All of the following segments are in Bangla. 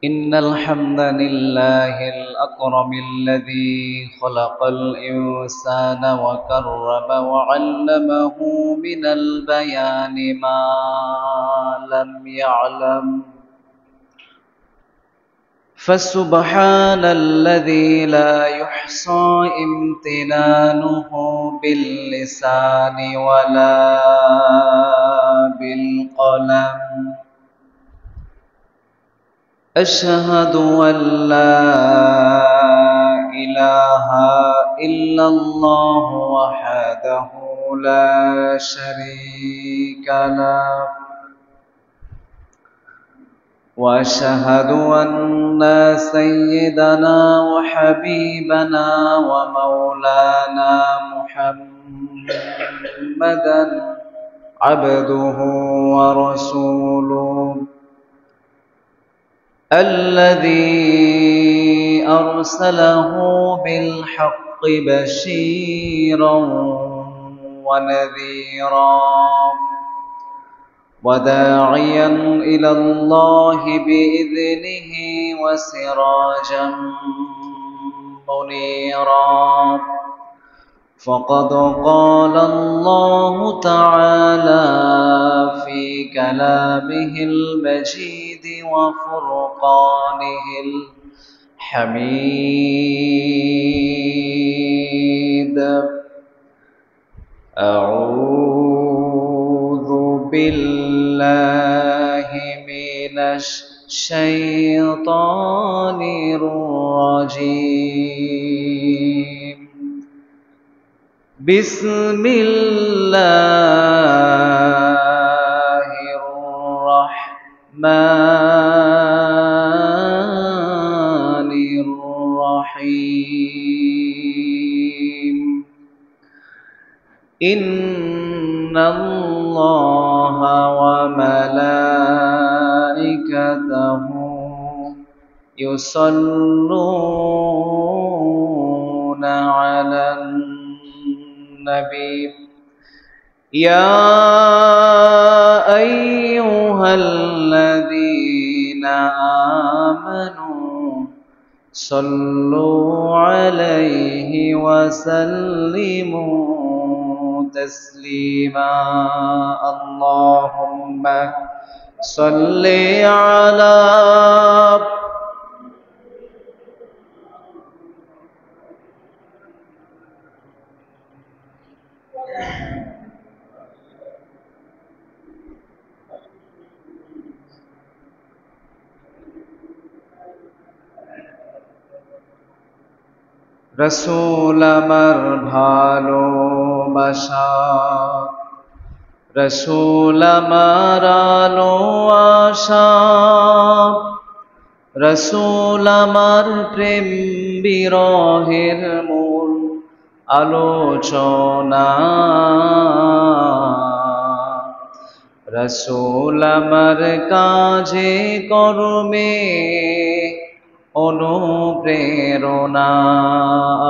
إن الحمد لله الأكرم الذي خلق الإنسان وكرم وعلمه من البيان ما لم يعلم فسبحان الذي لا يحصى امتنانه باللسان ولا بالقلم أشهد أن لا إله إلا الله وحده لا شريك له وأشهد أن سيدنا وحبيبنا ومولانا محمدا عبده ورسوله الذي أرسله بالحق بشيرا ونذيرا وداعيا إلى الله بإذنه وسراجا منيرا فقد قال الله تعالى في كلامه المجيد وفرقانه الحميد أعوذ بالله من الشيطان الرجيم بسم الله الرحمن الرحيم إن الله وملائكته يصلون على النبي يا أيها الذين آمنوا صلوا عليه وسلموا تسليما اللهم صل على রসুল আমার ভালোবাসা রসুল আমার আলো আশা রসুল আমার প্রেম বিরহের মূল আলোচনা রসুল আমার কাজে কর্মে অনুপ্রেরণা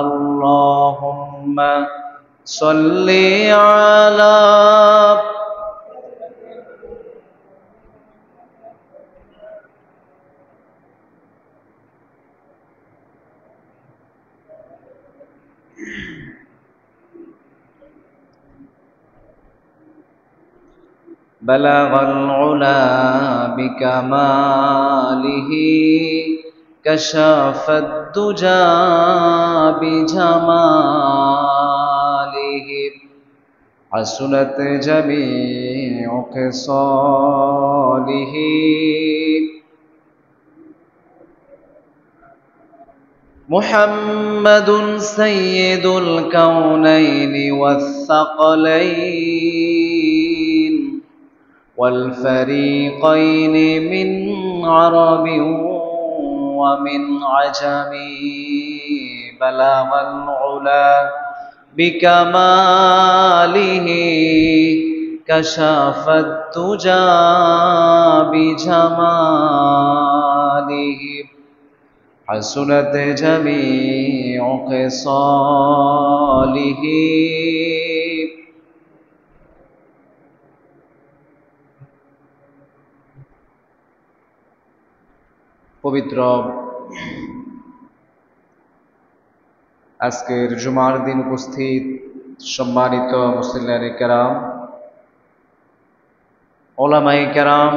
আল্লাহুম্মা সাল্লি আলা বালাগাল উলা বিকামালিহি كشف الدجى بجماله حسنت جميع خصاله محمد سيد الكونين والثقلين والفريقين من عرب ومن عجم بلغ العلا بكماله كشف الدجى بجماله حسنت جميع خصاله পবিত্র আজকের জুমার দিন উপস্থিত সম্মানিত মুসলিম কেরাম, ওলামায়ে কেরাম,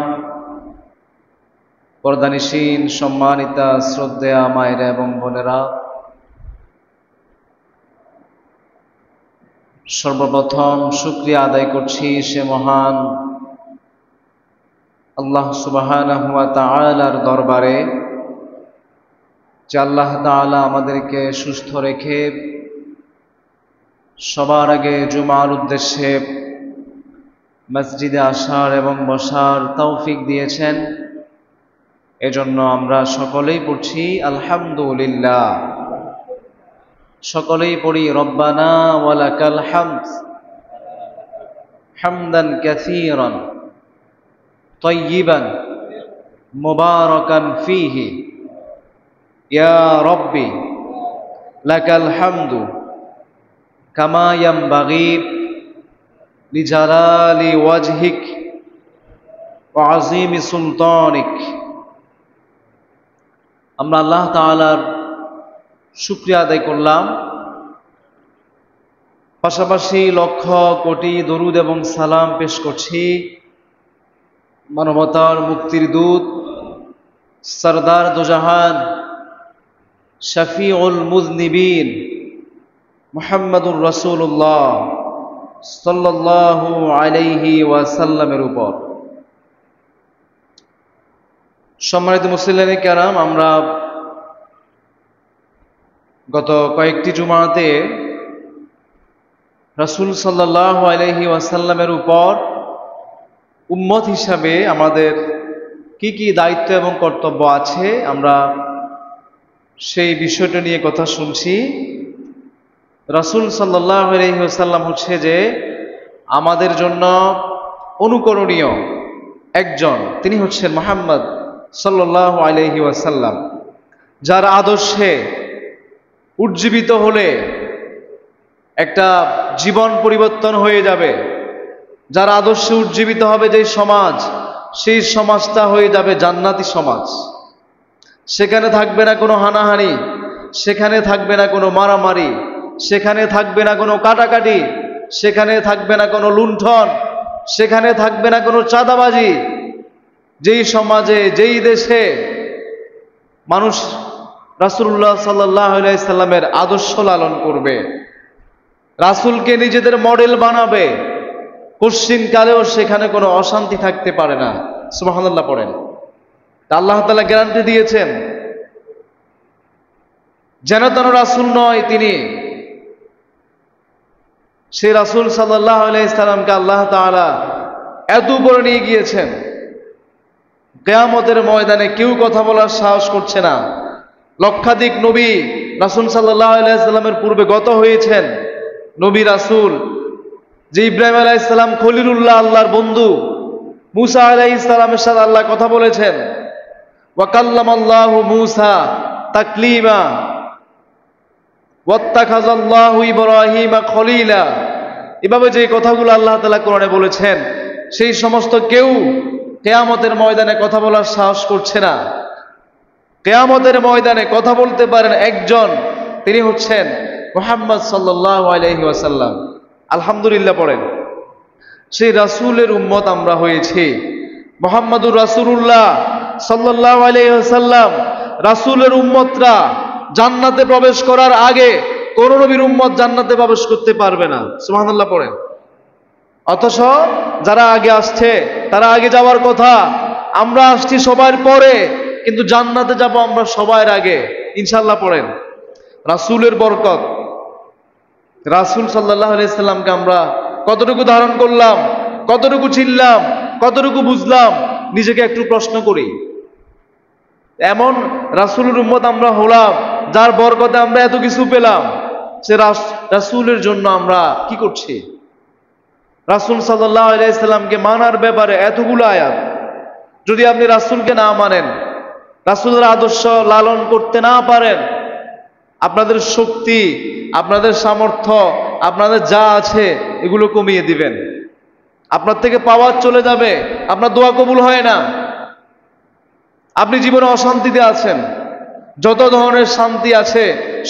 পর্দানিসীন সম্মানিতা শ্রদ্ধেয়া মায়েরা এবং বোনেরা, সর্বপ্রথম শুকরিয়া আদায় করছি সে মহান আল্লাহ সুবহানাহু ওয়া তাআলার দরবারে যে আল্লাহ তাআলা আমাদেরকে সুস্থ রেখে সবার আগে জুমার উদ্দেশ্যে মসজিদে আসার এবং বসার তৌফিক দিয়েছেন। এজন্য আমরা সকলেই পড়ছি আলহামদুলিল্লাহ। সকলেই পড়ি রব্বানা ওয়ালাকাল হামদ হামদান কাসীরান তাইয়িবান মুবারাকান ফীহি ইয়া রব্বি লাকাল হামদু কামা ইয়ানবাগি লিজালালি ওয়াজহিক ওয়া আযীমি সুলতানিক। আমরা আল্লাহ তাআলার শুকরিয়া আদায় করলাম, পাশাপাশি লক্ষ কোটি দরুদ এবং সালাম পেশ করছি মানবতার মুক্তির দূত সরদার দুজাহান শফিউল মুজনিবিন মুহাম্মদুর রাসূলুল্লাহ সাল্লাল্লাহু আলাইহি ওয়াসাল্লামের উপর। সম্মানিত মুসলিম কেরাম, আমরা গত কয়েকটি জুমাতে রাসূল সাল্লাল্লাহু আলাইহি ওয়াসাল্লামের উপর উম্মত হিসাবে আমাদের কি কি দায়িত্ব এবং কর্তব্য আছে, আমরা সেই বিষয়টা নিয়ে কথা শুনছি। রাসূল সাল্লাল্লাহু আলাইহি ওয়াসাল্লাম হচ্ছে যে আমাদের জন্য অনুকরণীয় একজন, তিনি হচ্ছেন মুহাম্মদ সাল্লাল্লাহু আলাইহি ওয়াসাল্লাম, যার আদর্শে উজ্জীবিত হলে একটা জীবন পরিবর্তন হয়ে যাবে। যার আদর্শে উজ্জীবিত হবে যে সমাজ, সেই সমাজটা হয়ে যাবে জান্নাতি সমাজ। সেখানে থাকবে না কোনো হানাহানি, সেখানে থাকবে না কোনো মারামারি, সেখানে থাকবে না কোনো কাটাকাটি, সেখানে থাকবে না কোনো লুণ্ঠন, সেখানে থাকবে না কোনো চাঁদাবাজি। যেই সমাজে, যেই দেশে মানুষ রাসূলুল্লাহ সাল্লাল্লাহু আলাইহি সাল্লামের আদর্শ লালন করবে, রাসূলকে নিজেদের মডেল বানাবে, কোশ্চিনকালেও সেখানে কোনো অশান্তি থাকতে পারে না। সুবহানাল্লাহ পড়েন। আল্লাহ তাআলা গ্যারান্টি দিয়েছেন, যেন তেন রাসূল নয় তিনি। সেই রাসূল সাল্লাল্লাহু আলাইহি সাল্লামকে আল্লাহ তাআলা এত উপরে নিয়ে গিয়েছেন, কিয়ামতের ময়দানে কেউ কথা বলার সাহস করছে না। লক্ষাধিক নবী রাসূল সাল্লাল্লাহু আলাইহি সাল্লামের পূর্বে গত হয়েছেন। নবী রাসূল যে ইব্রাহিম আলাইহিস সালাম খলিলুল্লাহ, আল্লাহর বন্ধু, মূসা আলাইহিস সালামের সাথে আল্লাহ কথা বলেছেন, ওয়া কাল্লামাল্লাহু মূসা তাকলিমা ওয়াত্তাখাযাল্লাহু ইব্রাহিমা খলিলা। এভাবে যে কথাগুলো আল্লাহ তাআলা কোরআনে বলেছেন, সেই সমস্ত কেউ কিয়ামতের ময়দানে কথা বলার সাহস করছে না। কিয়ামতের ময়দানে কথা বলতে পারেন একজন, তিনি হচ্ছেন মুহাম্মদ সাল্লাল্লাহু আলাইহি ওয়াসাল্লাম। আলহামদুলিল্লাহ পড়েন। সেই রাসূলের উম্মত আমরা হয়েছি। মুহাম্মদুর রাসূলুল্লাহ সাল্লাল্লাহু আলাইহি ওয়াসাল্লাম, রাসূলের উম্মতরা জান্নাতে প্রবেশ করার আগে কোন নবীর উম্মত জান্নাতে প্রবেশ করতে পারবে না। সুবহানাল্লাহ পড়েন। অথচ যারা আগে আসছে তারা আগে যাওয়ার কথা, আমরা আসছি সবার পরে, কিন্তু জান্নাতে যাব আমরা সবার আগে ইনশাআল্লাহ পড়েন। রাসূলের বরকত, রাসূল সাল্লাল্লাহু আলাইহি সাল্লামকে আমরা কতটুকু ধারণ করলাম, কতটুকু চিনলাম, কতটুকু বুঝলাম, নিজেকে একটু প্রশ্ন করি। এমন রাসূলের উম্মত আমরা হলাম যার বরকতে আমরা এত কিছু পেলাম। সে রাসূলের জন্য আমরা কি করছি? রাসূল সাল্লাল্লাহু আলাইহি সাল্লামকে মানার ব্যাপারে এতগুলো আয়াত। যদি আপনি রাসূলকে না মানেন, রাসূলের আদর্শ লালন করতে না পারেন, আপনাদের শক্তি, আপনাদের সামর্থ্য, আপনাদের যা আছে এগুলো কমিয়ে দিবেন। আপনার থেকে পাওয়ার চলে যাবে, আপনার দোয়া কবুল হয় না। আপনি জীবনে অশান্তিতে আছেন, যত ধরনের শান্তি আছে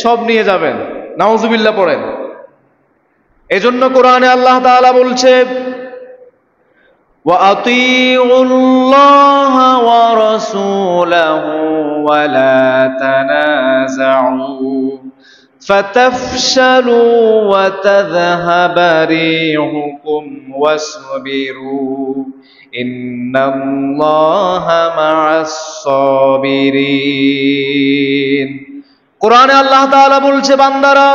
সব নিয়ে যাবেন, নাউজুবিল্লাহ পড়েন। এজন্য কোরআনে আল্লাহ তাআলা বলছে, وَأَطِيعُوا اللَّهَ وَرَسُولَهُ وَلَا تَنَازَعُوا فَتَفْشَلُوا وَتَذْهَبَ رِيحُكُمْ وَاصْبِرُوا إِنَّ اللَّهَ مَعَ الصَّابِرِينَ। কোরআনে আল্লাহ তাআলা বলছে, বান্দারা,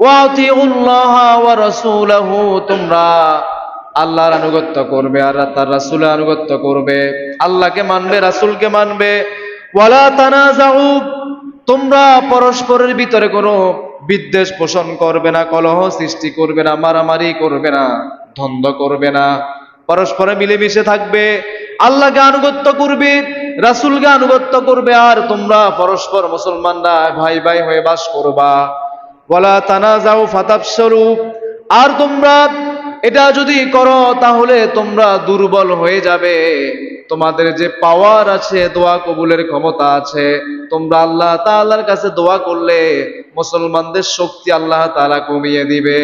وَأَطِيعُوا اللَّهَ وَرَسُولَهُ, তোমরা আল্লাহর আনুগত্য করবে আর তার রাসূলের আনুগত্য করবে, আল্লাহকে মানবে, রাসূলকে মানবে। ওয়ালা তানাজাউ, তোমরা পরস্পরের ভিতরে কোনো বিদ্বেষ পোষণ করবে না, কলহ সৃষ্টি করবে না, মারামারি করবে না, দ্বন্দ্ব করবে না, পরস্পরে মিলেমিশে থাকবে, আল্লাহকে আনুগত্য করবে, রাসূলকে আনুগত্য করবে, আর তোমরা পরস্পর মুসলমানরা ভাই ভাই হয়ে বাস করবা। ওয়ালা তানাজাউ ফাতাফশালু, আর তোমরা এটা যদি করো তাহলে তোমরা দুর্বল হয়ে যাবে, তোমাদের যে পাওয়ার আছে, দোয়া কবুলের ক্ষমতা আছে, তোমরা আল্লাহ তাআলার কাছে দোয়া করলে মুসলমানদের শক্তি আল্লাহ তাআলা কমিয়ে দিবে।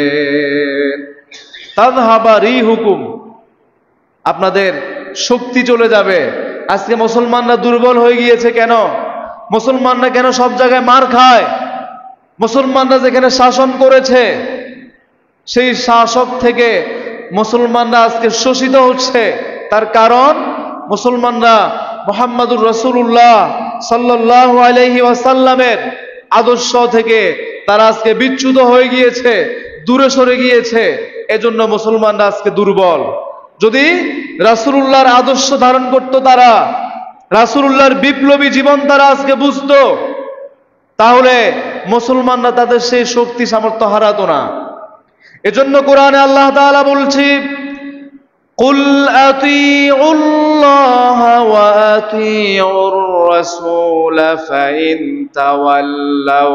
তাযহাবা রিহুকুম, আপনাদের শক্তি চলে যাবে। আজকে মুসলমানরা দুর্বল হয়ে গিয়েছে কেন? মুসলমানরা কেন সব জায়গায় মার খায়? মুসলমানরা যেখানে শাসন করেছে সেই শাসক থেকে মুসলমানরা আজকে শোষিত হচ্ছে। তার কারণ মুসলমানরা মুহাম্মাদুর রাসূলুল্লাহ সাল্লাল্লাহু আলাইহি ওয়াসাল্লামের আদর্শ থেকে তারা আজকে বিচ্যুত হয়ে গিয়েছে, দূরে সরে গিয়েছে। এজন্য মুসলমানরা আজকে দুর্বল। যদি রাসূলুল্লাহর আদর্শ ধারণ করত, তারা রাসূলুল্লাহর বিপ্লবী জীবন তারা আজকে বুঝতো, তাহলে মুসলমানরা তাদের সেই শক্তি সামর্থ্য হারাতো না। এজন্য কোরআনে আল্লাহ তাআলা বলছে, কুল আতিউল্লাহ ওয়া আতিউর রাসূল ফাইন তাওয়াল্লাউ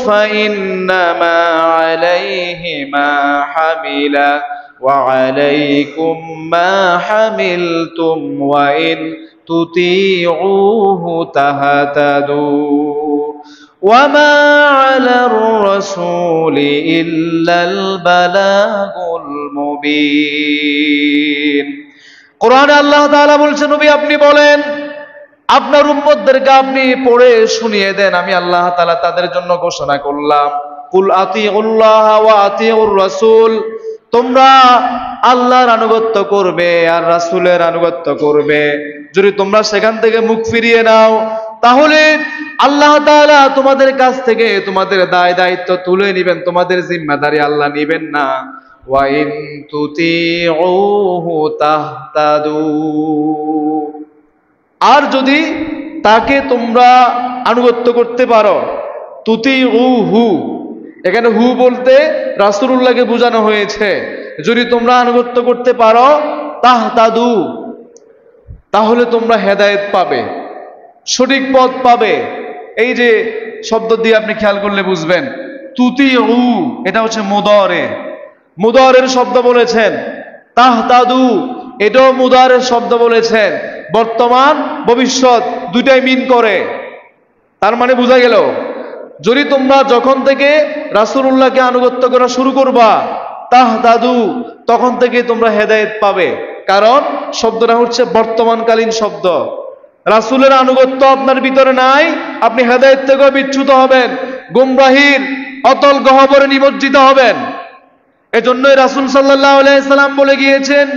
ফাইন্নামা আলাইহি মা হামিলা ওয়া আলাইকুম মা হামিলতুম ওয়া ইন তুতিউহু তাহতাদু وما على الرسول إلا البلاغ المبين। কোরআনে আল্লাহ তাআলা বলছেন, নবী আপনি বলেন, আপনার উম্মতদেরকে আপনি পড়ে শুনিয়ে দেন, আমি আল্লাহ তাআলা তাদের জন্য ঘোষণা করলাম, কুল আতিউল্লাহ ওয়া আতিউর রাসূল, তোমরা আল্লাহর আনুগত্য করবে আর রাসূলের আনুগত্য করবে। যদি তোমরা সেখান থেকে মুখ ফিরিয়ে নাও তাহলে আল্লাহ তাআলা তোমাদের কাছ থেকে তোমাদের দায় দায়িত্ব তুলে নেবেন, তোমাদের জিম্মাদারি আল্লাহ নেবেন না। ওয়া ইন তুতিউহু তাহতাদু, আর যদি তাকে তোমরা আনুগত্য করতে পারো, তুতিউহু, এখানে হু বলতে রাসূলুল্লাহকে বোঝানো হয়েছে। যদি তোমরা আনুগত্য করতে পারো, তাহতাদু, তাহলে তোমরা হেদায়েত পাবে, সঠিক পথ পাবে। এই যে শব্দ দিয়ে আপনি খেয়াল করলে বুঝবেন, তুতিউ, এটা হচ্ছে মুদারের শব্দ বলেছেন। তাহতাদু, এটাও মুদারের শব্দ বলেছেন। বর্তমান ভবিষ্যৎ দুইটাই মিন করে। তার মানে বোঝা গেল, যদি তোমরা যখন থেকে রাসূলুল্লাহকে আনুগত্য করা শুরু করবা, তাহতাদু, তখন থেকে তোমরা হেদায়েত পাবে। কারণ শব্দটা হচ্ছে বর্তমানকালীন শব্দ। রাসূলের আনুগত্য আপনার ভিতরে নাই, আপনি হেদায়েত থেকে বিচ্যুত হবেন, গুমরাহির অতল গহ্বরে নিমজ্জিত হবেন। এজন্যই রাসূল সাল্লাল্লাহু আলাইহি সাল্লাম বলে গিয়েছেন,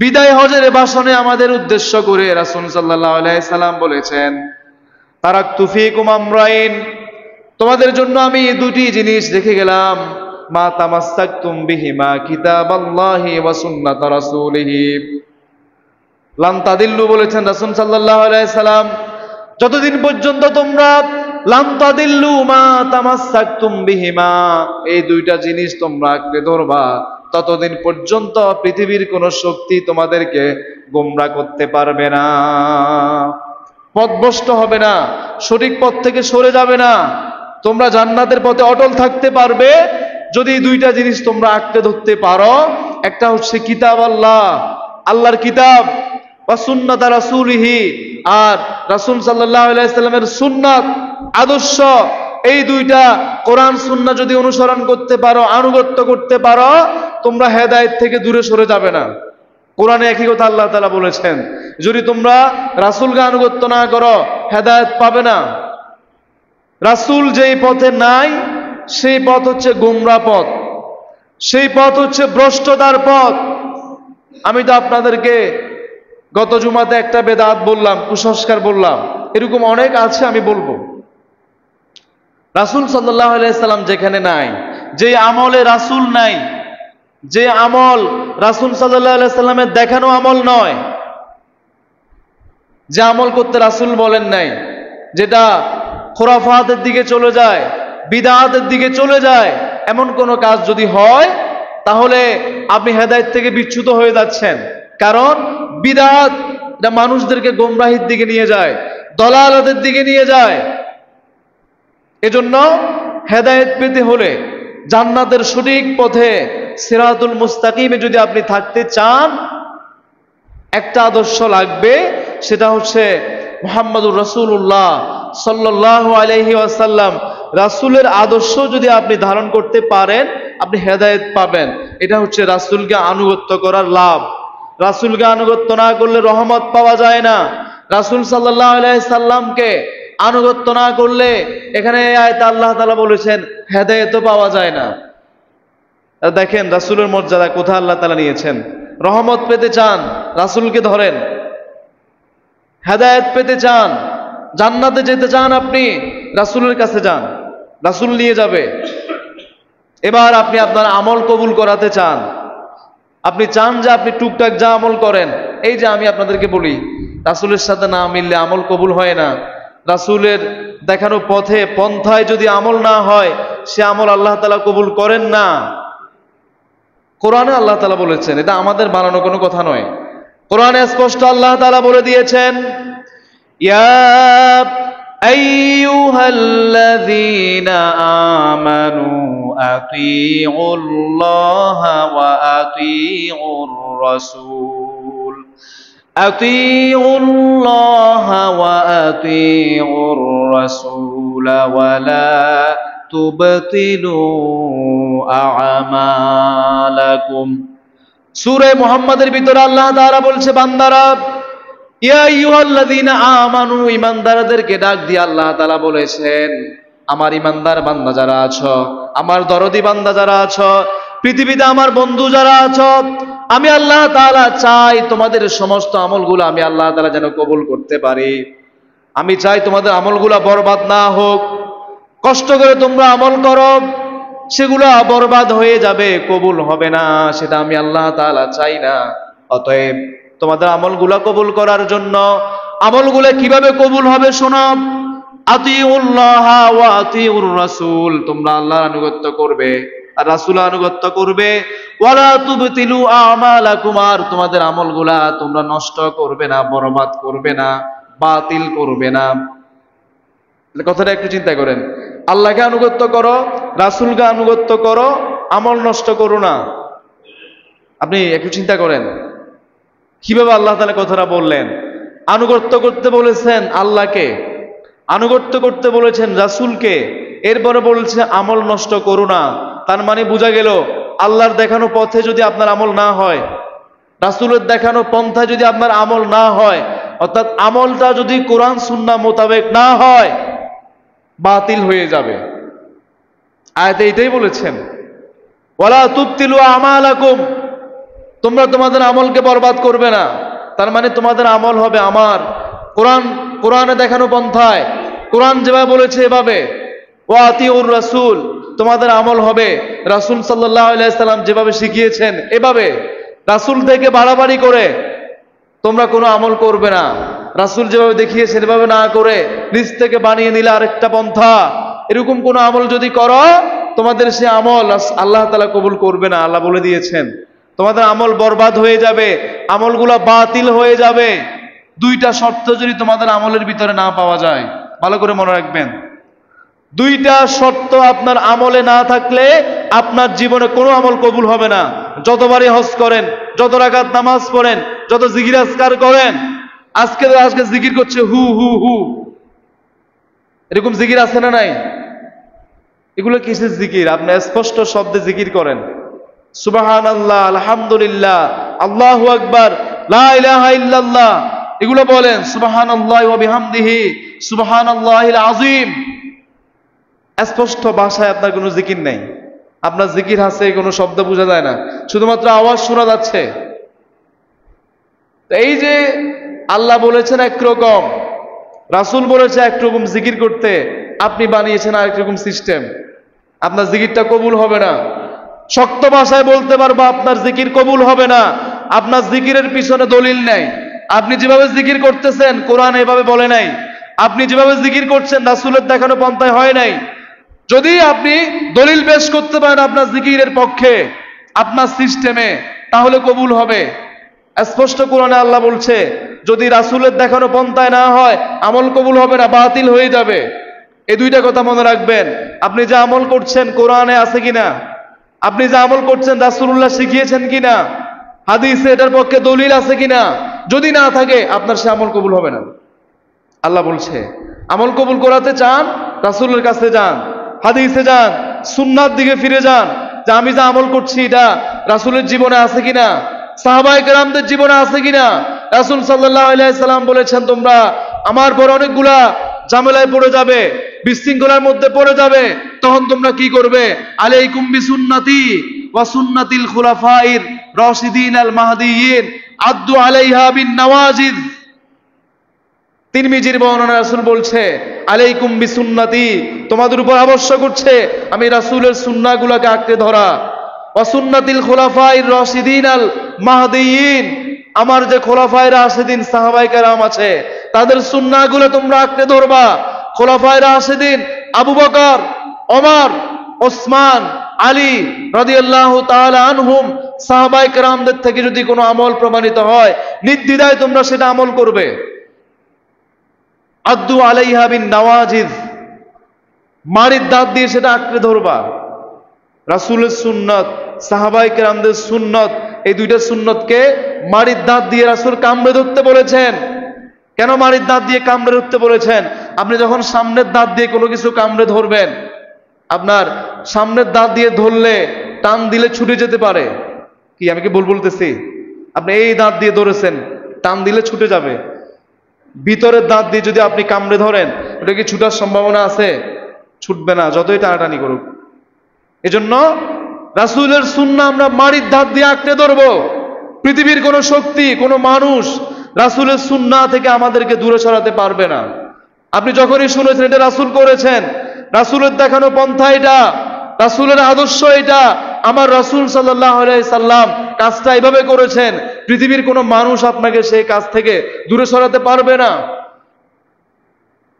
বিদায় হজের ভাষণে আমাদের উদ্দেশ্য করে রাসূল সাল্লাল্লাহু আলাইহি সাল্লাম বলেছেন, তারাকতু ফীকুম আমরাইন, তোমাদের জন্য আমি দুটি জিনিস রেখে গেলাম, মা তামাসসাকতুম বিহিমা কিতাবাল্লাহি ওয়া সুন্নাত রাসূলিহি লান তাদিল্লু, বলেছেন রাসূল সাল্লাল্লাহু আলাইহি সাল্লাম, যতদিন পর্যন্ত তোমরা লান তাদিল্লু মা তামাসসাকতুম বিহিমা, এই দুইটা জিনিস তোমরা আঁকড়ে ধরবা, ততদিন পর্যন্ত পৃথিবীর কোন শক্তি তোমাদেরকে গোমরা করতে পারবে না, পথভ্রষ্ট হবে না, সঠিক পথ থেকে সরে যাবে না। তোমরা জান্নাতের পথে অটল থাকতে পারবে যদি দুইটা জিনিস তোমরা আঁকড়ে ধরতে পারো। একটা হচ্ছে কিতাব আল্লাহ, আল্লাহর কিতাব, ওয়া সুন্নাত রাসূলিহি, আর রাসূল সাল্লাল্লাহু আলাইহি সাল্লামের সুন্নাত আদর্শ, এই দুইটা কোরআন সুন্নাহ যদি অনুসরণ করতে পারো, আনুগত্য করতে পারো, তোমরা হেদায়েত থেকে দূরে সরে যাবে না। কোরআনে একই কথা আল্লাহ তাআলা বলেছেন, যদি তোমরা রাসূলকে আনুগত্য না করো হেদায়েত পাবে না। রাসূল যেই পথে নাই সেই পথ হচ্ছে গোমরাহ পথ, সেই পথ হচ্ছে ভ্রষ্টতার পথ। আমি তো আপনাদেরকে গত জুমাতে একটা বেদাত বললাম, কুসংস্কার বললাম, এরকম অনেক আছে, আমি বলবো। রাসূল সাল্লাল্লাহু আলাইহি সাল্লাম যেখানে নাই, যে আমলে রাসূল নাই, যে আমল রাসূল সাল্লাল্লাহু আলাইহি সাল্লামের দেখানো আমল নয়, যে আমল করতে রাসূল বলেন নাই, যেটা খুরাফাতের দিকে চলে যায়, বিদআতের দিকে চলে যায়, এমন কোন কাজ যদি হয় তাহলে আপনি হেদায়েত থেকে বিচ্যুত হয়ে যাচ্ছেন। কারণ বিদআত এটা মানুষদেরকে গোমরাহির দিকে নিয়ে যায়, দলালতের দিকে নিয়ে যায়। এজন্য হেদায়েত পেতে হলে জান্নাতের সঠিক পথে সিরাতুল মুস্তাকিমে যদি আপনি থাকতে চান, একটা আদর্শ লাগবে, সেটা হচ্ছে মুহাম্মদুর রাসূলুল্লাহ সাল্লাল্লাহু আলাইহি ওয়াসাল্লাম। রাসূলের আদর্শ যদি আপনি ধারণ করতে পারেন, আপনি হেদায়েত পাবেন। এটা হচ্ছে রাসূলকে আনুগত্য করার লাভ। রাসূলকে আনুগত্য না করলে রহমত পাওয়া যায় না। রাসূল সাল্লাল্লাহু আলাইহি সাল্লামকে আনুগত্য না করলে, এখানে এই আয়াতে আল্লাহ তাআলা বলেছেন, হেদায়েতও পাওয়া যায় না। দেখেন রাসূলের মর্যাদা কোথায় আল্লাহ তাআলা নিয়েছেন। রহমত পেতে চান, রাসূলকে ধরেন। হেদায়েত পেতে চান, জান্নাতে যেতে চান, আপনি রাসূলের কাছে যান, রাসূল নিয়ে যাবে। এবার আপনি আপনার আমল কবুল করাতে চান, আপনি চান যে আপনি টুকটাক যা আমল করেন, এই যে আমি আপনাদেরকে বলি, রাসূলের সাথে না মিললে আমল কবুল হয় না। রাসূলের দেখানো পথে পন্থায় যদি আমল না হয়, সে আমল আল্লাহ তাআলা কবুল করেন না। কোরআনে আল্লাহ তাআলা বলেছেন, এটা আমাদের বানানো কোনো কথা নয়। কোরআনে স্পষ্ট আল্লাহ তাআলা বলে দিয়েছেন, ইয়া আইয়ুহাল্লাযীনা আমানু আতিউল্লাহা ওয়া আতিউর রাসূল, আতিউল্লাহা ওয়া আতিউর রাসূল ওয়া লা তুবতিলু আমালাকুম। সূরা মুহাম্মাদের ভিতরে আল্লাহ তাআলা বলছে, বান্দারা, ইয়া আইয়ুহাল্লাযীনা আমানু, ঈমানদারদেরকে ডাক দিয়ে আল্লাহ তাআলা বলেছেন, আমার ঈমানদার বান্দা যারা আছো, আমার দরদি বান্দা যারা আছো, পৃথিবীতে আমার বন্ধু যারা আছো, আমি আল্লাহ তাআলা চাই তোমাদের সমস্ত আমলগুলো আমি আল্লাহ তাআলা যেন কবুল করতে পারি। আমি চাই তোমাদের আমলগুলো বরবাদ না হোক। কষ্ট করে তোমরা আমল করো, সেগুলো বরবাদ হয়ে যাবে, কবুল হবে না, সেটা আমি আল্লাহ তাআলা চাই না। অতএব তোমাদের আমলগুলো কবুল করার জন্য, আমলগুলো কিভাবে কবুল হবে শোনো। আতিউল্লাহ ওয়া আতিউর রাসূল, তোমরা আল্লাহর আনুগত্য করবে আর রাসূলের আনুগত্য করবে। ওয়ালা তুবতিলু আমালাকুম, আর তোমাদের আমলগুলা তোমরা নষ্ট করবে না, বরবাদ করবে না, বাতিল করবে না। কথাটা একটু চিন্তা করেন। আল্লাহকে আনুগত্য করো, রাসূলকে আনুগত্য করো, আমল নষ্ট করো না। আপনি একটু চিন্তা করেন কিভাবে আল্লাহ তাআলা কথাটা বললেন। আনুগত্য করতে বলেছেন আল্লাহকে, আনুগত্য করতে বলেছেন রাসূলকে, এরপরে বলছে আমল নষ্ট করো না। তার মানে বোঝা গেল, আল্লাহর দেখানো পথে যদি আপনার আমল না হয়, রাসূলের দেখানো পন্থায় যদি আপনার আমল না হয়, অর্থাৎ আমলটা যদি কোরআন সুন্নাহ মোতাবেক না হয়, বাতিল হয়ে যাবে। আয়াতে এটাই বলেছেন, ওয়ালা তুবতিলু আমালাকুম, তোমরা তোমাদের আমলকে বরবাদ করবে না। তার মানে তোমাদের আমল হবে আমার কোরআনে দেখানো পন্থায়, কোরআন যেভাবে বলেছে এভাবে। ওয়া আতিউর রাসূল, তোমাদের আমল হবে রাসূল সাল্লাল্লাহু আলাইহি সাল্লাম যেভাবে শিখিয়েছেন এভাবে। রাসূল থেকে বাড়াবাড়ি করে তোমরা কোনো আমল করবে না। রাসূল যেভাবে দেখিয়েছেন এভাবে না করে নিজ থেকে বানিয়ে নিলে আরেকটা পন্থা, এরকম কোন আমল যদি করো, তোমাদের সে আমল আল্লাহ তাআলা কবুল করবে না। আল্লাহ বলে দিয়েছেন, তোমাদের আমল বরবাদ হয়ে যাবে, আমলগুলো বাতিল হয়ে যাবে। দুইটা শর্ত যদি তোমাদের আমলের ভিতরে না পাওয়া যায়, ভালো করে মনে রাখবেন, দুইটা শর্ত আপনার আমলে না থাকলে আপনার জীবনে কোনো আমল কবুল হবে না। যতবারই হজ করেন, যত রাকাত নামাজ পড়েন, যত জিকির আজকার করেন, আজকে জিকির করছে হু হু হু, এরকম জিকির আছে না নাই? এগুলো কিসের জিকির? আপনি স্পষ্ট শব্দে জিকির করেন, সুবহানাল্লাহ, আলহামদুলিল্লাহ, আল্লাহু আকবার, লা ইলাহা ইল্লাল্লাহ, এগুলো বলেন, সুবহানাল্লাহি ওয়া বিহামদিহি সুবহানাল্লাহিল আযীম। স্পষ্ট ভাষায় আপনার কোনো জিকির নেই, আপনার জিকির আছে কোনো শব্দ বোঝা যায় না, শুধুমাত্র আওয়াজ শোনা যাচ্ছে। এই যে আল্লাহ বলেছেন একরকম, রাসূল বলেছে একরকম জিকির করতে, আপনি বানিয়েছেন আরেক রকম সিস্টেম, আপনার জিকিরটা কবুল হবে না। শক্ত ভাষায় বলতে পারবো আপনার জিকির কবুল হবে না, আপনার জিকিরের পিছনে দলিল নাই। আপনি যেভাবে জিকির করতেছেন কোরআন এভাবে বলে নাই, আপনি যেভাবে জিকির করছেন রাসূলের দেখানো পন্থায় হয় নাই। যদি আপনি দলিল পেশ করতে পারেন আপনার জিকিরের পক্ষে, আপনার সিস্টেমে, তাহলে কবুল হবে। স্পষ্ট কোরআনে আল্লাহ বলছে যদি রাসূলের দেখানো পন্থায় না হয় আমল কবুল হবে না, বাতিল হয়ে যাবে। এই দুইটা কথা মনে রাখবেন। আপনি যে আমল করছেন কোরআনে আছে কিনা, আপনি যে আমল করছেন রাসূলুল্লাহ শিখিয়েছেন কিনা, হাদিসে এটার পক্ষে দলিল আছে কিনা, যদি না থাকে আপনার সে আমল কবুল হবে না। আল্লাহ বলছে আমল কবুল করাতে চান রাসূলের কাছে যান, হাদিসে যান, সুন্নাহর দিকে ফিরে যান, যে আমি যা আমল করছি এটা রাসূলের জীবনে আছে কিনা, সাহাবায়ে কেরামদের জীবনে আছে কিনা। রাসূল সাল্লাল্লাহু আলাইহি সাল্লাম বলেছেন তোমরা আমার পর অনেকগুলা ঝামেলায় পড়ে যাবে, বিশৃঙ্খলার মধ্যে পড়ে যাবে, তখন তোমরা কি করবে? আলাইকুম বিসুন্নতি ওয়া সুন্নাতিল খুলাফাইর রাশিদিন আল মাহদিয়িন আদ্দু আলাইহা বিন নওয়াজিজ। তিরমিজির বর্ণনা রাসূল বলছে আলাইকুম বিসুন্নতি, তোমাদের উপর আবশ্যক করছে আমি রাসূলের সুন্নাহগুলোকে আঁকড়ে ধরা, ওয়া সুন্নাতিল খুলাফাইর রাশিদিন আল মাহদিয়িন, আমার যে খোলাফায়ে রাশিদিন সাহাবায়ে কেরাম আছে তাদের সুন্নাহগুলো তোমরা আঁকড়ে ধরবা। খোলাফায়ে রাশিদিন আবু বকর, ওমর, ওসমান, আলী রাদিয়াল্লাহু তাআলা আনহুম, সাহাবায়ে কেরামদের থেকে যদি কোনো আমল প্রমাণিত হয় নির্দ্বিধায় তোমরা সেটা আমল করবে। আদ্দু আলাইহা বিন নওয়াজিজ, মারির দাঁত দিয়ে সেটা আঁকড়ে ধরবা। রাসূলের সুন্নাত, সাহাবায়ে কেরামদের সুন্নাত, এই দুইটা সুন্নতকে মারির দাঁত দিয়ে রাসূল কামড়ে ধরতে বলেছেন। কেন মারির দাঁত দিয়ে কামড়ে ধরতে বলেছেন? আপনি যখন সামনের দাঁত দিয়ে কোনো কিছু কামড়ে ধরবেন, আপনার সামনের দাঁত দিয়ে ধরলে টান দিলে ছুটে যেতে পারে। কি আমি কি ভুল বলতেছি? আপনি এই দাঁত দিয়ে ধরেছেন, টান দিলে ছুটে যাবে। ভিতরের দাঁত দিয়ে যদি আপনি কামড়ে ধরেন, ওটা কি ছুটার সম্ভাবনা আছে? ছুটবে না, যতই টানাটানি করুক। এজন্য রাসূলের সুন্নাহ আমরা মারির দাঁত দিয়ে আঁকড়ে ধরবো। পৃথিবীর কোনো শক্তি, কোনো মানুষ রাসূলের সুন্নাহ থেকে আমাদেরকে দূরে সরাতে পারবে না। আপনি যখনই শুনেছেন এটা রাসূল করেছেন, রাসূলের দেখানো পন্থা এটা, রাসূলের আদর্শ এটা, আমার রাসূল সাল্লাল্লাহু আলাইহি সাল্লাম কাজটা এইভাবে করেছেন, পৃথিবীর কোনো মানুষ আপনাকে সেই কাজ থেকে দূরে সরাতে পারবে না।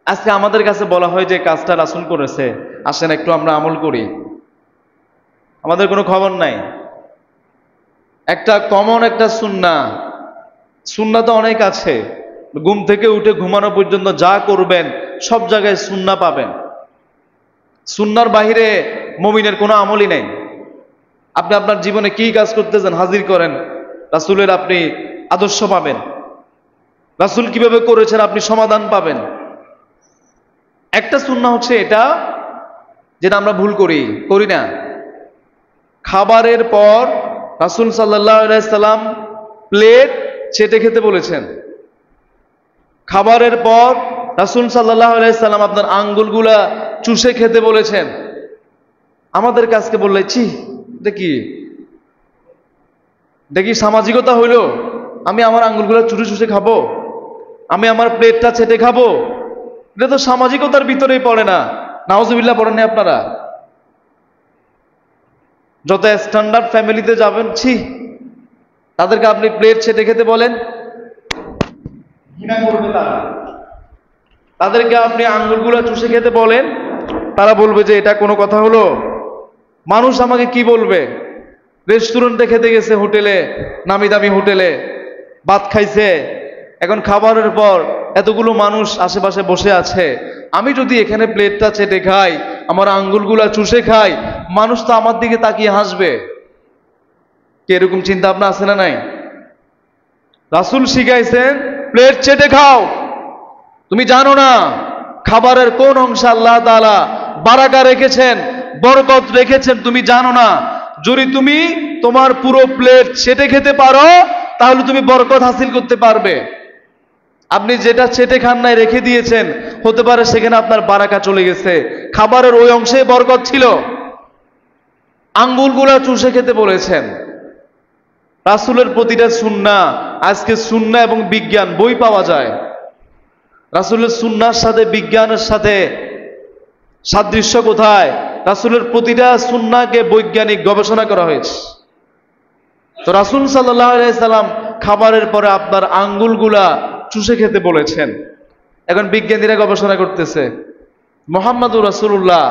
আজকে আমাদের কাছে বলা হয় যে কাজটা রাসূল করেছে, আসেন একটু আমরা আমল করি, আমাদের কোনো খবর নাই। একটা কমন একটা সুন্নাহ তো অনেক আছে, ঘুম থেকে উঠে ঘুমানো পর্যন্ত যা করবেন সব জায়গায় সুন্নাহ পাবেন। সুন্নাহর বাহিরে মুমিনের কোনো আমলই নেই। আপনি আপনার জীবনে কি কাজ করতেছেন হাজির করেন, রাসূলের আপনি আদর্শ পাবেন, রাসূল কিভাবে করেছেন আপনি সমাধান পাবেন। একটা সুন্নাহ হচ্ছে এটা, যেটা আমরা ভুল করি না। খাবারের পর রাসূল সাল্লাল্লাহু আলাইহি সাল্লাম প্লেট ছেটে খেতে বলেছেন। খাবারের পর রাসূল সাল্লাল্লাহু আলাইহি সাল্লাম আপনার আঙ্গুলগুলা চুষে খেতে বলেছেন। আমাদের কাছকে বললে ছি, দেখি সামাজিকতা হইল, আমি আমার আঙ্গুলগুলা চুষে খাবো, আমি আমার প্লেটটা ছেটে খাবো, এটা তো সামাজিকতার ভিতরেই পড়ে না। নাউজুবিল্লাহ পড়েন না আপনারা? যত স্ট্যান্ডার্ড ফ্যামিলিতে যাবেন, ছি, তাদেরকে আপনি প্লেট ছেটে খেতে বলেন, ঘৃণা করবে তারা। তাদেরকে আপনি আঙ্গুলগুলো চুষে খেতে বলেন, তারা বলবে যে এটা কোনো কথা হলো? মানুষ আমাকে কি বলবে? রেস্টুরেন্টে খেতে গেছে, হোটেলে, নামি দামি হোটেলে ভাত খাইছে, এখন খাবারের পর এতগুলো মানুষ আশেপাশে বসে আছে, আমি যদি এখানে প্লেটটা ছেটে খাই, আমার আঙ্গুলগুলা চুষে খাই, মানুষ তো আমার দিকে তাকিয়ে হাসবে। কি এরকম চিন্তা ভাবনা আছে না নাই? রাসূল শিখাইছেন প্লেট চেটে খাও। তুমি জানো না খাবারের কোন অংশে আল্লাহ তাআলা বারাকা রেখেছেন, বরকত রেখেছেন, তুমি জানো না। যদি তুমি তোমার পুরো প্লেট চেটে খেতে পারো তাহলে তুমি বরকত হাসিল করতে পারবে। আপনি যেটা চেটে খান নাই রেখে দিয়েছেন, হতে পারে সেখানে আপনার বারাকা চলে গেছে, খাবারের ওই অংশে বরকত ছিল। আঙ্গুলগুলা চুষে খেতে বলেছেন। রাসূলের প্রতিটা সুন্নাহ, আজকে সুন্নাহ এবং বিজ্ঞান বই পাওয়া যায়। রাসূলের সুন্নাহর সাথে বিজ্ঞানের সাথে সাদৃশ্য কোথায়? রাসূলের প্রতিটা সুন্নাহকে বৈজ্ঞানিক গবেষণা করা হয়েছে। তো রাসূল সাল্লাল্লাহু আলাইহি সাল্লাম খাবারের পরে আপনার আঙ্গুলগুলা চুষে খেতে বলেছেন। এখন বিজ্ঞানীরা গবেষণা করতেছে মুহাম্মদুর রাসূলুল্লাহ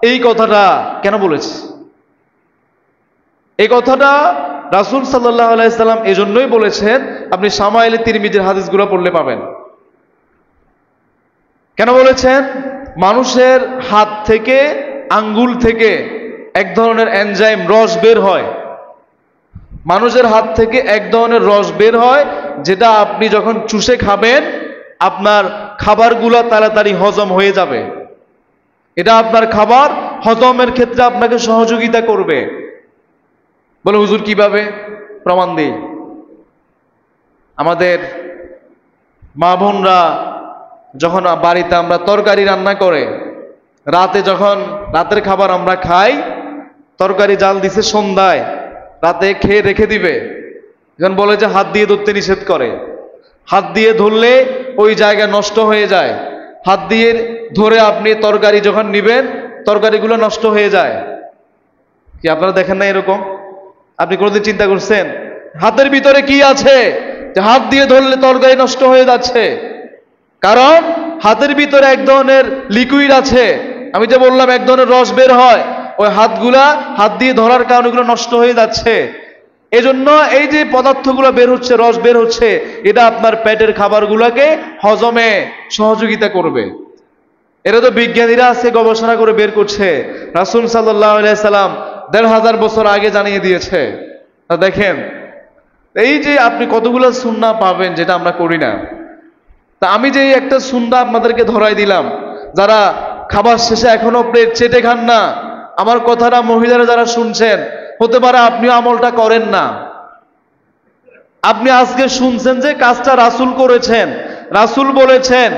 এই কথাটা কেন বলেছে। এই কথাটা রাসূল সাল্লাল্লাহু আলাইহি সাল্লাম এজন্যই বলেছেন, আপনি শামাইলে তিরমিজির হাদিসগুলো পড়লে পাবেন। কেন বলেছেন? মানুষের হাত থেকে, আঙ্গুল থেকে এক ধরনের এনজাইম রস বের হয়। মানুষের হাত থেকে এক ধরনের রস বের হয়, যেটা আপনি যখন চুষে খাবেন আপনার খাবারগুলো তাড়াতাড়ি হজম হয়ে যাবে। এটা আপনার খাবার হজমের ক্ষেত্রে আপনাকে সহযোগিতা করবে। বলে হুজুর কিভাবে? প্রমাণ দিই। আমাদের মা বোনরা যখন বাড়িতে আমরা তরকারি রান্না করে রাতে, যখন রাতের খাবার আমরা খাই, তরকারি জাল দিছে সন্ধ্যায়, রাতে খেয়ে রেখে দিবে, যখন বলে যে হাত দিয়ে ধরতে নিষেধ করে। হাত দিয়ে ধরলে ওই জায়গা নষ্ট হয়ে যায়। হাত দিয়ে ধরে আপনি তরকারি যখন নিবেন তরকারিগুলো নষ্ট হয়ে যায়। কি আপনারা দেখেন না এরকম? আপনি কোনোদিন চিন্তা করছেন হাতের ভিতরে কি আছে যে হাত দিয়ে ধরলে তরকারি নষ্ট হয়ে যাচ্ছে? কারণ হাতের ভিতরে এক ধরনের লিকুইড আছে, আমি যে বললাম এক ধরনের রস বের হয়, ওই হাত দিয়ে ধরার কারণে ওগুলো নষ্ট হয়ে যাচ্ছে। এজন্য এই যে পদার্থগুলো বের হচ্ছে, রস বের হচ্ছে, এটা আপনার পেটের খাবারগুলোকে হজমে সহযোগিতা করবে। এটা তো বিজ্ঞানীরা আজকে গবেষণা করে বের করছে। রাসূল সাল্লাল্লাহু আলাইহি সাল্লাম ১৫০০ বছর আগে জানিয়ে দিয়েছে। তা দেখেন এই যে আপনি কতগুলো সুন্নাহ পাবেন যেটা আমরা করি না। তা আমি যে একটা সুন্নাহ আপনাদেরকে ধরাই দিলাম, যারা খাবার শেষে এখনো প্লেট চেটে খান না, আমার কথাটা মহিলারা যারা শুনছেন, হতে পারে আপনিও আমলটা করেন না। আপনি আজকে শুনছেন যে কাজটা রাসূল করেছেন, রাসূল বলেছেন।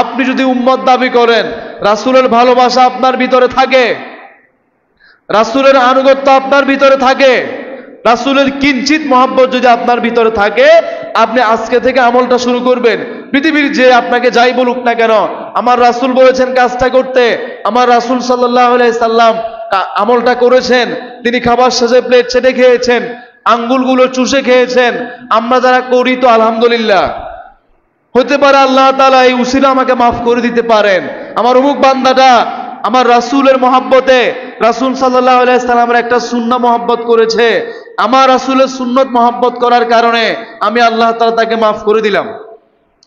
আপনি যদি উম্মত দাবি করেন, রাসূলের ভালোবাসা আপনার ভিতরে থাকে, রাসূলের আনুগত্য আপনার ভিতরে থাকে, রাসূলের কিঞ্চিত মহব্বত যদি আপনার ভিতরে থাকে, আপনি আজকে থেকে আমলটা শুরু করবেন। পৃথিবীর যে আপনাকে যাই বলুক না কেন, আমার রাসূল বলেছেন কাজটা করতে, আমার রাসূল সাল্লাল্লাহু আলাইহি সাল্লাম আমলটা করেছেন। তিনি খাবার শেষে প্লেট ছেটে খেয়েছেন, আঙ্গুলগুলো চুষে খেয়েছেন। আমরা যারা করি তো আলহামদুলিল্লাহ। হতে পারে আল্লাহ তাআলা এই উসিলা আমাকে মাফ করে দিতে পারেন। আমার অমুক বান্দাটা আমার রাসূলের মহব্বতে, রাসূল সাল্লাল্লাহু আলাইহি সাল্লামের একটা সুন্নাহ মহব্বত করেছে, আমার রাসূলের সুন্নত মহব্বত করার কারণে আমি আল্লাহ তাআলা তাকে মাফ করে দিলাম।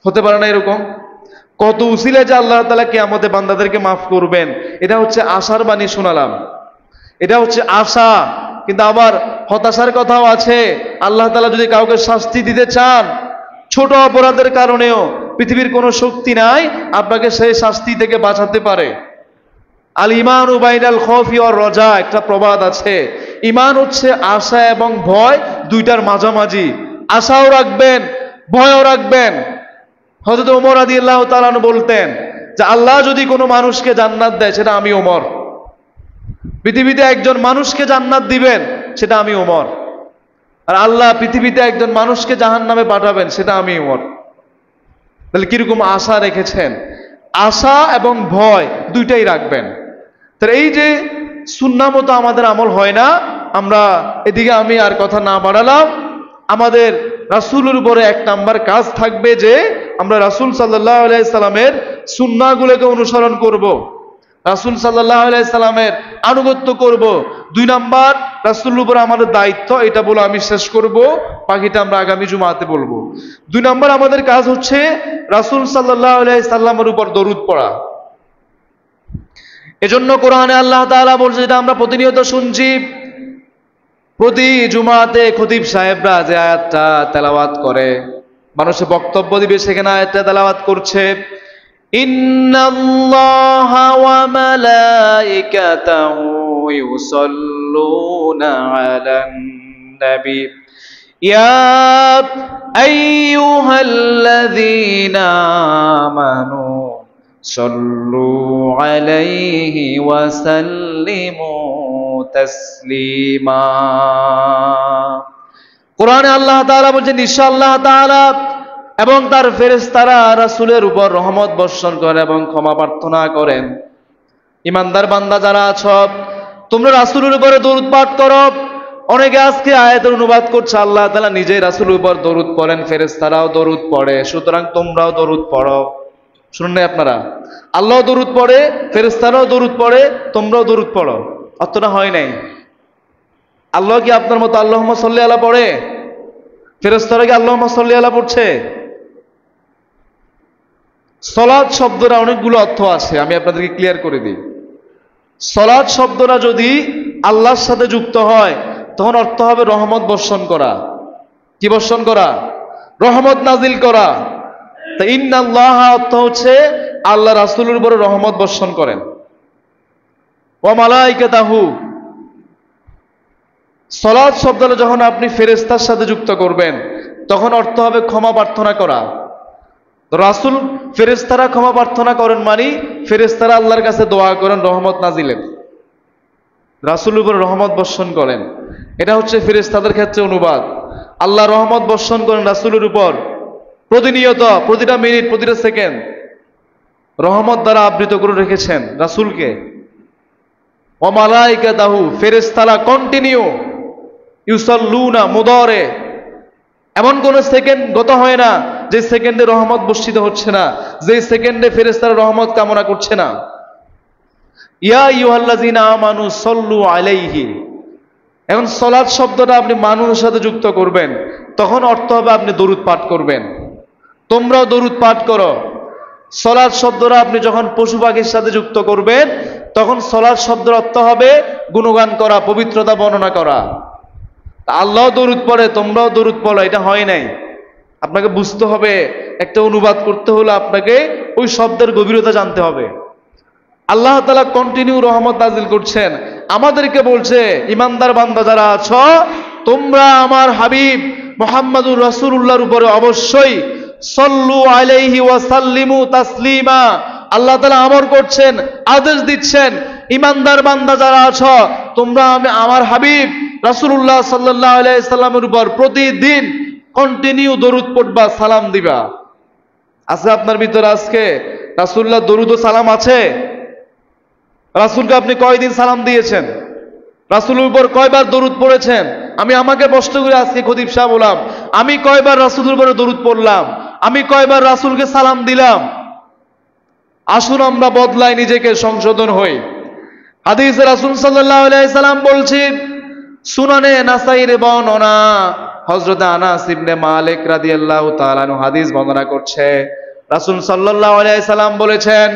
হতে পারে না এরকম? কত উসিলা যে আল্লাহ তাআলা কিয়ামতে বান্দাদেরকে মাফ করবেন, এটা হচ্ছে আশার বাণী শোনালাম। এটা হচ্ছে আশা, কিন্তু আবার হতাশার কথাও আছে। আল্লাহ তাআলা যদি কাউকে শাস্তি দিতে চান, ছোট অপরাধের কারণেও পৃথিবীর কোনো শক্তি নাই আপনাকে সেই শাস্তি থেকে বাঁচাতে পারে। আল ঈমানু বাইনাল খাউফি ওয়ার রাজা, একটা প্রবাদ আছে। ঈমান হচ্ছে আশা এবং ভয় দুইটার মাঝামাঝি। আশাও রাখবেন, ভয়ও রাখবেন। হযরত ওমর রাদিয়াল্লাহু তাআলা আনহু বলতেন যে আল্লাহ যদি কোনো মানুষকে জান্নাত দেয় সেটা আমি ওমর। পৃথিবীতে একজন মানুষকে জান্নাত দিবেন সেটা আমি ওমর। আর আল্লাহ পৃথিবীতে একজন মানুষকে জাহান্নামে পাঠাবেন সেটা আমি ওমর। তাহলে কিরকম আশা রেখেছেন? আশা এবং ভয় দুইটাই রাখবেন। তাহলে এই যে সুন্নাহ মতো আমাদের আমল হয় না, আমরা এদিকে আমি আর কথা না বাড়ালাম। আমাদের রাসূলের উপরে এক নাম্বার কাজ থাকবে যে আমরা রাসূল সাল্লাল্লাহু আলাইহি সাল্লামের সুন্নাহগুলোকে অনুসরণ করব, রাসূল সাল্লাল্লাহু আলাইহি সাল্লামের আনুগত্য করব। ২ নাম্বার রাসূলের উপর আমাদের দায়িত্ব, এটা বলে আমি শেষ করব, বাকিটা আমরা আগামী জুমাতে বলবো। ২ নাম্বার আমাদের কাজ হচ্ছে রাসূল সাল্লাল্লাহু আলাইহি সাল্লামের উপর দরুদ পড়া। এজন্য কোরআনে আল্লাহ তাআলা বলছে, যেটা আমরা প্রতিনিয়ত শুনছি, প্রতি জুমাতে খতিব সাহেবরা যে আয়াতটা তেলাওয়াত করে, মানুষে বক্তব্য দিবে, সেখানে আয়াতটা তেলাওয়াত করছে, ইন্নাল্লাহা ওয়া মালাইকাতাহু ইউসাল্লুনা আলান নবী ইয়া আইয়ুহাল্লাযীনা আমানু সাল্লু আলাইহি ওয়া সাল্লিমু তাসলিমা। কোরআনে আল্লাহ তাআলা বলেছেন, নিশ্চয় আল্লাহ তাআলা এবং তার ফেরেশতারা রাসূলের উপর রহমত বর্ষণ করেন এবং ক্ষমা প্রার্থনা করেন। ইমানদার বান্দা যারা আছো, তোমরা রাসূলের উপরে দরুদ পাঠ করো। অনেকে আজকে আয়াতের অনুবাদ করছে, আল্লাহ তাআলা নিজেই রাসূলের উপর দরুদ পড়েন, ফেরেশতারাও দরুদ পড়ে, সুতরাং তোমরাও দরুদ পড়ো। শুনুন না আপনারা, আল্লাহ দরুদ পড়ে, ফেরেশতারাও দরুদ পড়ে, তোমরাও দরুদ পড়ো। অতটা হয় নাই। আল্লাহ কি আপনার মতো আল্লাহুম্মা সাল্লি আলা পড়ে? ফেরেশতারা কি আল্লাহুম্মা সাল্লি আলা পড়ছে? সালাত শব্দটা অনেকগুলো অর্থ আছে, আমি আপনাদেরকে ক্লিয়ার করে দিই। সালাত শব্দটা যদি আল্লাহর সাথে যুক্ত হয় তখন অর্থ হবে রহমত বর্ষণ করা। কি বর্ষণ করা? রহমত নাজিল করা। তা ইন্নাল্লাহ অর্থ হচ্ছে আল্লাহ রাসূলের উপরে রহমত বর্ষণ করেন। ওয়া মালাইকাতাহু, সালাত শব্দটা যখন আপনি ফেরেশতার সাথে যুক্ত করবেন তখন অর্থ হবে ক্ষমা প্রার্থনা করা। রাসূল ফেরেশতারা ক্ষমা প্রার্থনা করেন, মানে ফেরেশতারা আল্লাহর কাছে দোয়া করেন রহমত নাজিলের, রাসূলের উপর রহমত বর্ষণ করেন। এটা হচ্ছে ফেরেশতাদের ক্ষেত্রে অনুবাদ। আল্লাহ রহমত বর্ষণ করেন রাসূলের উপর প্রতিনিয়ত, প্রতিটা মিনিট, প্রতিটা সেকেন্ড রহমত দ্বারা আবৃত করে রেখেছেন রাসূলকে। ওয়া মালাইকাতাহু, ফেরেশতারা কন্টিনিউ, ইউসাল্লুনা মুদারে, এমন কোন সেকেন্ড গত হয় না যে সেকেন্ডে রহমত বর্ষিত হচ্ছে না, যে সেকেন্ডে ফেরেশতারা রহমত কামনা করছে না। ইয়া আইয়ুহাল্লাযীনা আমানু সাল্লু আলাইহি, এখন সালাত শব্দটা আপনি মানুষের সাথে যুক্ত করবেন তখন অর্থ হবে আপনি দরুদ পাঠ করবেন। তোমরাও দরুদ পাঠ করো। সালাত শব্দটা আপনি যখন পশু পাখির সাথে যুক্ত করবেন তখন সালাত শব্দের অর্থ হবে গুণগান করা, পবিত্রতা বর্ণনা করা। আল্লাহ দরুদ পড়ে, তোমরাও দরুদ পড়ো, এটা হয় নাই। আপনাকে বুঝতে হবে, একটা অনুবাদ করতে হলে আপনাকে ওই শব্দের গভীরতা জানতে হবে। আল্লাহ তাআলা কন্টিনিউ রহমত নাজিল করছেন, আমাদেরকে বলছে ইমানদার বান্দা যারা আছো, তোমরা আমার হাবিব মুহাম্মাদুর রাসূলুল্লাহর উপরে অবশ্যই সাল্লু আলাইহি ওয়া সাল্লিমু তাসলিমা। আল্লাহ তাআলা আমর করছেন, আদেশ দিচ্ছেন, ইমানদার বান্দা যারা আছো তোমরা আমার হাবিব রাসূলুল্লাহ সাল্লাল্লাহু আলাইহি সাল্লামের উপর প্রতিদিন কন্টিনিউ দরুদ পড়বা, সালাম দিবা। আছে আপনার ভিতরে আজকে রাসূলুল্লাহ দরুদ ও সালাম আছে? রাসূলকে আপনি কয়দিন সালাম দিয়েছেন? রাসূলের উপর কয়বার দরুদ পড়েছেন? আমি আমাকে প্রশ্ন করে আজকে খতিব সাহেব বললাম, আমি কয়বার রাসূলের উপরে দরুদ পড়লাম? আমি কয়বার রাসূলকে সালাম দিলাম? আসুন আমরা বদলাই, নিজেকে সংশোধন হই। হাদিসে রাসূল সাল্লাল্লাহু আলাইহি সাল্লাম বলছেন, সুনানে নাসাইর বর্ণনা, হযরত আনাস ইবনে মালিক রাদিয়াল্লাহু তাআলা আনহু হাদিস বর্ণনা করছে, রাসূল সাল্লাল্লাহু আলাইহি সাল্লাম বলেছেন,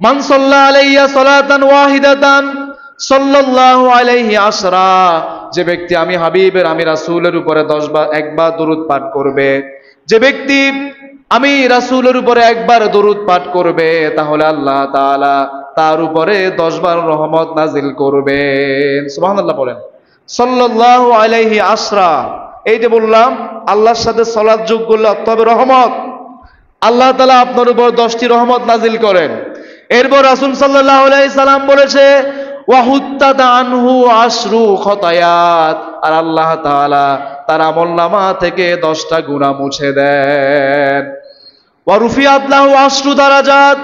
মান সাল্লা আলাইয়া সালাতান ওয়াহিদাতান সাল্লাল্লাহু আলাইহি আশরা, যে ব্যক্তি আমি হাবিবের, আমি রাসূলের উপরে 10 বার একবার দরুদ পাঠ করবে, যে ব্যক্তি আমি রাসূলের উপরে একবার দরুদ পাঠ করবে, তাহলে আল্লাহ তাআলা তার উপরে 10 বার রহমত নাজিল করবেন। সুবহানাল্লাহ বলেন। সাল্লাল্লাহু আলাইহি আশরা, এই যে বললাম আল্লাহর সাথে সালাত যোগ করলে অর্থ হবে রহমত। আল্লাহ তাআলা আপনার উপর 10টি রহমত নাজিল করেন। এরপর রাসূল সাল্লাল্লাহু আলাইহি সাল্লাম বলেছে, ওয়া হুত্তাত আনহু আশরু খতায়াত, আর আল্লাহ তাআলা তার আমলনামা থেকে 10টা গুনাহ মুছে দেন। ওয়া রুফিয়াত লাহু আশরু দারাজাত,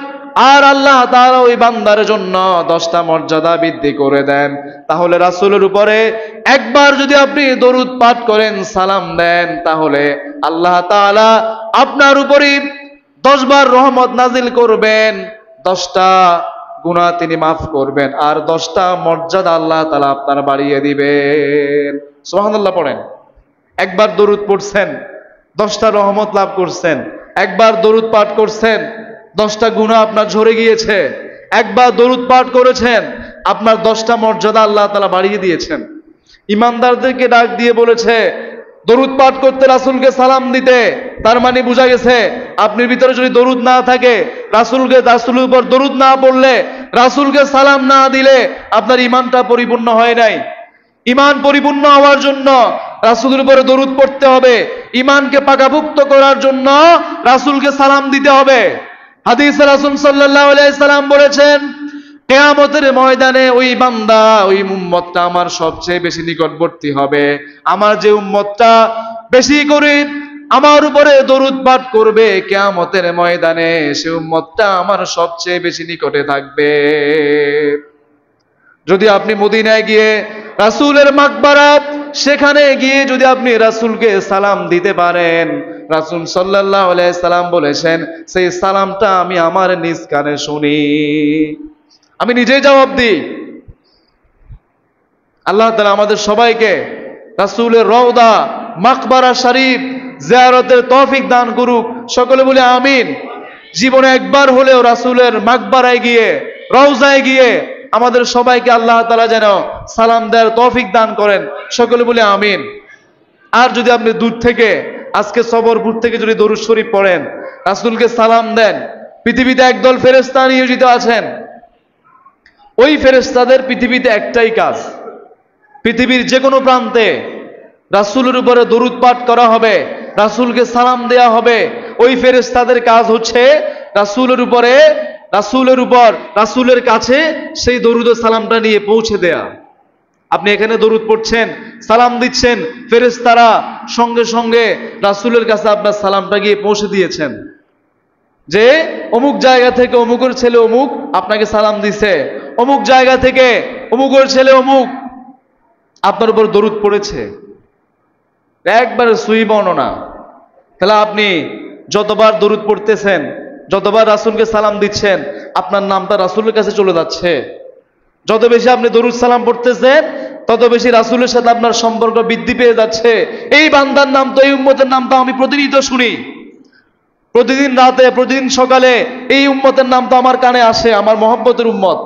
আর আল্লাহ তাআলা ওই বান্দার জন্য 10টা মর্যাদা বৃদ্ধি করে দেন। তাহলে রাসূলের উপরে একবার যদি আপনি দরুদ পাঠ করেন, সালাম দেন, তাহলে আল্লাহ তাআলা আপনার উপরে 10 বার রহমত নাজিল করবেন, 10টা গুনাহ তিনি মাফ করবেন, আর 10টা মর্যাদা আল্লাহ তাআলা আপনার বাড়িয়ে দিবেন। সুবহানাল্লাহ পড়েন। একবার দরুদ পড়ছেন, 10টা রহমত লাভ করছেন। একবার দরুদ পাঠ করছেন, 10টা গুনাহ আপনার ঝরে গিয়েছে। একবার দরুদ পাঠ করেছেন, আপনার 10টা মর্যাদা আল্লাহ তাআলা বাড়িয়ে দিয়েছেন। ইমানদারদেরকে ডাক দিয়ে বলেছে, দরুদ পাঠ করতে, রাসূলকে সালাম দিতে, তার মানে বোঝা গেছে আপনার ভিতরে যদি দরুদ না থাকে, রাসূলের উপর দরুদ না পড়লে, রাসূলকে সালাম না দিলে আপনার ঈমানটা পরিপূর্ণ হয় নাই। ঈমান পরিপূর্ণ হওয়ার জন্য রাসূলের উপরে দরুদ পড়তে হবে, ঈমানকে পাকাপোক্ত করার জন্য রাসূলকে সালাম দিতে হবে। হাদিসে রাসূল সাল্লাল্লাহু আলাইহি সাল্লাম বলেছেন, কিয়ামতের ময়দানে ওই বান্দা, ওই উম্মতটা আমার সবচেয়ে বেশি নিকটবর্তী হবে। আমার যে উম্মতটা বেশি করে আমার উপরে দরুদ পাঠ করবে, কিয়ামতের ময়দানে সে উম্মতটা আমার সবচেয়ে বেশি নিকটে থাকবে। যদি আপনি মদিনায় গিয়ে রাসূলের মাকবারা, সেখানে গিয়ে যদি আপনি রাসূলকে সালাম দিতে পারেন, রাসূল সাল্লাল্লাহু আলাইহি সাল্লাম বলেছেন, সেই সালামটা আমি আমার নিজ কানে শুনি, আমি নিজেই জবাব দিই। আল্লাহ তাআলা আমাদের সবাইকে রাসূলের রওজা মাকবারা শরীফ জিয়ারতের তৌফিক দান করুক। সকলে বলে আমিন। জীবনে একবার হলেও রাসূলের মাকবারায় গিয়ে, রওজায় গিয়ে আমাদের সবাইকে আল্লাহ তাআলা যেন সালাম দেওয়ার তৌফিক দান করেন। সকলে বলে আমিন। আর যদি আপনি দূর থেকে, আজকে সবরপুর থেকে যদি দরুদ শরীফ পড়েন, রাসূলকে সালাম দেন, পৃথিবীতে একদল ফেরেশতা নিয়োজিত আছেন, ওই ফেরেশতাদের পৃথিবীতে একটাই কাজ, পৃথিবীর যে কোনো প্রান্তে রাসূলের উপরে দরুদ পাঠ করা হবে, রাসূলকে সালাম দেয়া হবে। ওই ফেরেশতাদের কাজ হচ্ছে রাসূলের উপর, রাসূলের কাছে সেই দরুদ ও সালামটা নিয়ে পৌঁছে দেয়া। আপনি এখানে দরুদ পড়ছেন, সালাম দিচ্ছেন, ফেরেশতারা সঙ্গে সঙ্গে রাসূলের কাছে আপনার সালামটা গিয়ে পৌঁছে দিয়েছেন, যে অমুক জায়গা থেকে অমুকের ছেলে অমুক আপনাকে সালাম দিছে, অমুক জায়গা থেকে অমুকের ছেলে অমুক আপনার উপর দরুদ পড়েছে। একবারে সহিহ বর্ণনা। তাহলে আপনি যতবার দরুদ পড়তেছেন, যতবার রাসূলকে সালাম দিচ্ছেন, আপনার নামটা রাসূলের কাছে চলে যাচ্ছে। যত বেশি আপনি দরুদ সালাম পড়তেছেন, তত বেশি রাসূলের সাথে আপনার সম্পর্ক বৃদ্ধি পেয়ে যাচ্ছে। এই বান্দার নাম তো, এই উম্মতের নাম তো আমি প্রতিনিয়ত শুনি, প্রতিদিন রাতে, প্রতিদিন সকালে এই উম্মতের নাম তো আমার কানে আসে, আমার মহব্বতের উম্মত।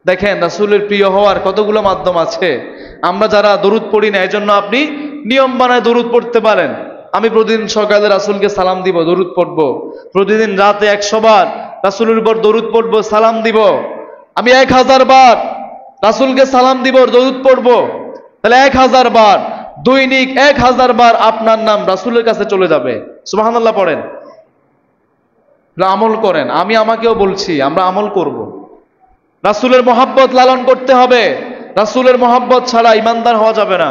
দেখেন রাসূলের প্রিয় হওয়ার কতগুলো মাধ্যম আছে। আমরা যারা দরুদ পড়ি না, এজন্য আপনি নিয়ম বানায় দরুদ পড়তে পারেন। আমি প্রতিদিন সকালে রাসূলকে সালাম দিব, দরুদ পড়ব। প্রতিদিন রাতে 100 বার রাসূলের উপর দরুদ পড়ব, সালাম দিব। আমি 1000 বার রাসূলকে সালাম দিব, দরুদ পড়ব। তাহলে 1000 বার, দৈনিক 1000 বার আপনার নাম রাসূলের কাছে চলে যাবে। সুবহানাল্লাহ পড়েন, আমল করেন। আমি আমাকেও বলছি, আমরা আমল করব। রাসূলের মহব্বত লালন করতে হবে। রাসূলের মহব্বত ছাড়া ইমানদার হওয়া যাবে না,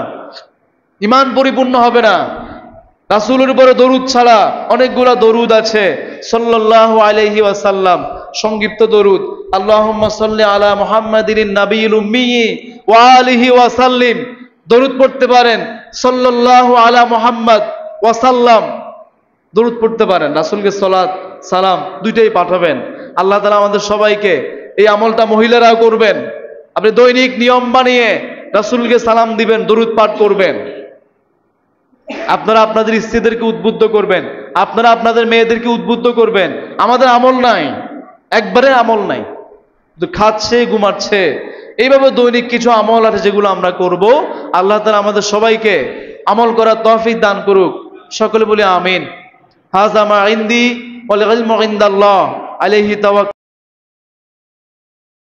ইমান পরিপূর্ণ হবে না। রাসূলের উপরে দরুদ ছাড়া অনেকগুলো দরুদ আছে, সাল্লাল্লাহু আলাইহি ওয়াসাল্লাম, সংক্ষিপ্ত দরুদ, আল্লাহুম্মা সাল্লি আলা মুহাম্মাদিন নাবিয়্যিল উম্মি ওয়া আলিহি ওয়া সাল্লিম। দরুদ পড়তে পারেন, সাল্লাল্লাহু আলা মুহাম্মদ ওয়া সাল্লাম, দরুদ পড়তে পারেন। রাসূলকে সালাত সালাম দুইটাই পাঠাবেন। আল্লাহ তাআলা আমাদের সবাইকে এই আমলটা মহিলারাও করবেন। আপনি দৈনিক নিয়ম বানিয়ে রাসূলকে সালাম দিবেন, দরুদ পাঠ করবেন। আপনারা আপনাদের স্ত্রীদেরকে উদ্বুদ্ধ করবেন, আপনারা আপনাদের মেয়েদেরকে উদ্বুদ্ধ করবেন। আমাদের আমল নাই, একবারে আমল নাই, খাচ্ছে ঘুমাচ্ছে। এইভাবে দৈনিক কিছু আমল আছে যেগুলো আমরা করব। আল্লাহ তাআলা আমাদের সবাইকে আমল করার তৌফিক দান করুক। সকলে বলি আমিন। হাযা মা ইনদি ওয়াল ইলমু ইনদাল্লাহ আলাইহি তাওয়াক্কাল।